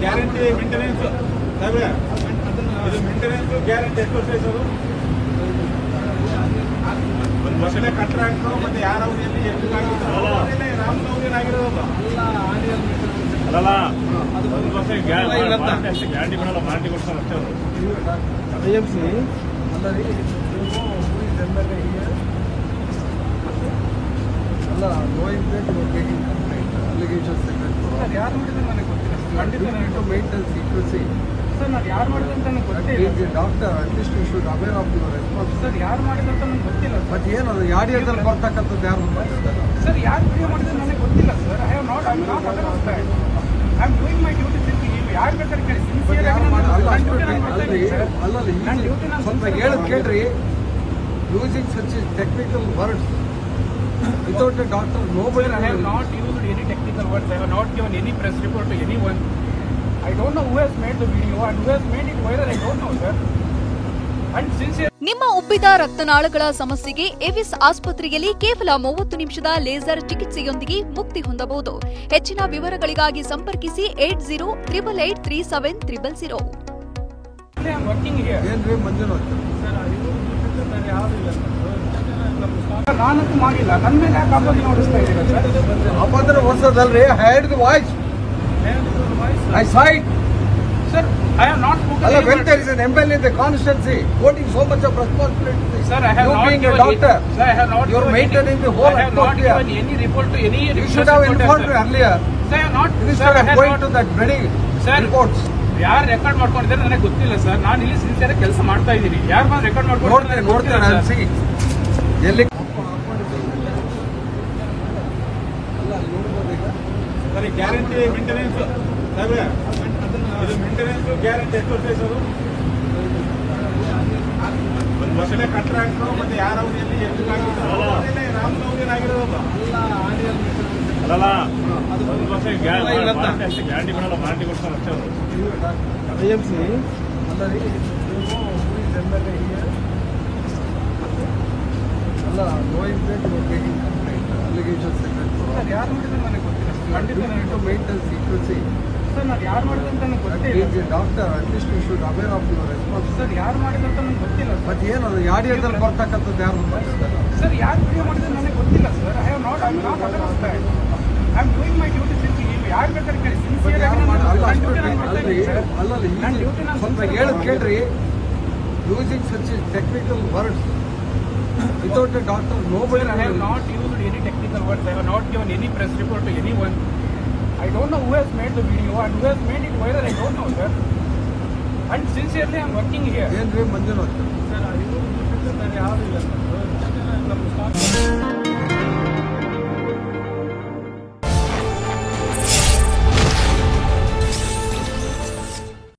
Guarantee maintenance ಸಾಹೇಬ್ರೆ, ಇದು maintenance guarantee ಎಷ್ಟು ವರ್ಷ ಆಯ್ತು? ಒಂದು ವರ್ಷನೇ ಕಾಂಟ್ರಾಕ್ಟ್ ಮತ್ತೆ ಯಾರ ಅವಧಿಯಲ್ಲಿ ಎಷ್ಟು ರಾಮನವಧಿಯಲ್ಲಿ ಆಗಿರೋದು ಅಲ್ಲಲ್ಲ, ಒಂದು ವರ್ಷ ಗ್ಯಾರಂಟಿ ಮಾಡಲ್ಲ, ಮಾರಾಟಿ ಕೊಡ್ತಾರೆ ಅಷ್ಟೇ ಅವರು. IMC ಅಲ್ಲ knowing that you are taking complaint, allegations against ಯಾರು ಮಾಡಿದ್ರೆ ನನಗೆ ಗೊತ್ತಿಲ್ಲ. continue to maintain secrecy. Sir ನಾನು ಯಾರು ಮಾಡಿದ್ರೆ ಅಂತ ನನಗೆ ಗೊತ್ತಿಲ್ಲ. Being a doctor, at least you should aware of your responsibility. Sir ಯಾರು ಮಾಡಿದ್ರೆ ಅಂತ ನನಗೆ ಗೊತ್ತಿಲ್ಲ. ಬಟ್ ಏನದು ಯಾಡಿಯದಲ್ಲಿ ಬರ್ತಕ್ಕಂಥದ್ದು ಯಾರು ಮಾಡ್ತಾರೆ? ಸರ್ ಯಾರು ವಿಡಿಯೋ ಮಾಡಿದ್ರೆ ನನಗೆ ಗೊತ್ತಿಲ್ಲ sir. I am not aware of that. I am doing my duty since. ನೀವು ಯಾರು ಬೇಕಾದ್ರೆ ಕೇಳಿ, ಸಿನ್ಸಿಯರ್ ಆಗಿ ಸ್ವಲ್ಪ ಹೇಳೋದು ಕೇಳ್ರಿ. Using such technical words without a doctor, nobody. I have not used any technical words. I have not given any press report to anyone. I don't know who has made the video and who has made it viral. I don't know, sir. And sincere. ನಿಮ್ಮ ಉಬ್ಬಿದ ರಕ್ತನಾಳಗಳ ಸಮಸ್ಯೆಗೆ ಎವಿಸ್ ಆಸ್ಪತ್ರೆಯಲ್ಲಿ ಕೇವಲ 30 ನಿಮಿಷದ laser ಚಿಕಿತ್ಸೆಯೊಂದಿಗೆ ಮುಕ್ತಿ ಹೊಂದಬಹುದು. ಹೆಚ್ಚಿನ ವಿವರಗಳಿಗಾಗಿ ಸಂಪರ್ಕಿಸಿ 8088837300. I am working here. ಏನ್ರಿ ಮಂಜುನಾಥ್? ನಾನಂತೂ ಮಾಡಿಲ್ಲ. ನನ್ನ ಮೇಲೆ ಯಾಕೆ ಆಪಾದನೆ ಹೊಡಿಸ್ತಾ ಇದ್ದೀರಾ ಸರ್? ಆಪಾದನೆ ಹೊರಿಸೋದಲ್ರಿ. I heard the voice. I saw it. Sir, I have not spoken. Alla, when there is an MLA in the constituency holding so much of responsibility. Sir, I have you not being given a doctor. Sir, I have not. You are maintaining the whole I have not given any report to any. You should have informed me earlier. Sir, I have not. Instead of going to that many reports. ಯಾರು record ಮಾಡ್ಕೊಂಡಿದ್ದಾರೆ ನನಗೆ ಗೊತ್ತಿಲ್ಲ sir. ನಾನು ಇಲ್ಲಿ sincere ಕೆಲಸ ಮಾಡ್ತಾ ಇದ್ದೀನಿ. ಯಾರು ಬಂದು ರೆಕಾರ್ಡ್ ಮಾಡ್ಕೊಂಡು ನೋಡ್ತೇನೆ ಅನ್ಸಿ ಎಲ್ಲಿ ಸರಿ. ಗ್ಯಾರಂಟಿ ಮೇಂಟೆನೆನ್ಸ್ ಸಾಹೇಬ್ರೆ, ಇದು ಮೇಂಟೆನೆನ್ಸ್ ಗ್ಯಾರಂಟಿ ಎಷ್ಟು ವರ್ಷ ಆಯ್ತು? ಒಂದು ವರ್ಷನೇ ಕಾಂಟ್ರಾಕ್ಟ್ ಮತ್ತೆ ಯಾರ ಅವಧಿಯಲ್ಲಿ ಎಷ್ಟು ರಾಮನವಧಿಯಲ್ಲಿ ಆಗಿರೋದು ಅಲ್ಲಲ್ಲ, ಒಂದು ವರ್ಷ ಗ್ಯಾರಂಟಿ ಮಾಡಲ್ಲ, ಮಾರಾಟಿ ಕೊಡ್ತಾರೆ ಅಷ್ಟೇ ಅವರು. IMC ಅಲ್ಲ knowing that you are taking complaint, allegations against sir ಯಾರು ಮಾಡಿದ್ರೆ ನನಗೆ ಗೊತ್ತಿಲ್ಲ. continue to maintain secrecy. Sir ನಾನು ಯಾರು ಮಾಡಿದ್ರೆ ಅಂತ ನನಗೆ ಗೊತ್ತಿಲ್ಲ. Being a doctor, at least you should aware of your responsibility. Sir ಯಾರು ಮಾಡಿದ್ರೆ ಅಂತ ನನಗೆ ಗೊತ್ತಿಲ್ಲ. ಬಟ್ ಏನದು ಯಾಡಿಯದಲ್ಲಿ ಬರ್ತಕ್ಕಂಥದ್ದು ಯಾರು ಮಾಡ್ತಾರೆ? ಸರ್ ಯಾರು ವಿಡಿಯೋ ಮಾಡಿದ್ರೆ ನನಗೆ ಗೊತ್ತಿಲ್ಲ sir. I am not aware of that. I am doing my duty since. ನೀವು ಯಾರು ಬೇಕಾದ್ರೆ ಕೇಳಿ, ಸಿನ್ಸಿಯರ್ ಆಗಿ ಸ್ವಲ್ಪ ಹೇಳೋದು ಕೇಳ್ರಿ. Using such technical words without a doctor, nobody. I have not used any technical words. I have not given any press report to anyone. I don't know who has made the video and who has made it viral. I don't know, sir. And sincerely, I am working here. ಏನ್ರಿ Manjunath? Sir,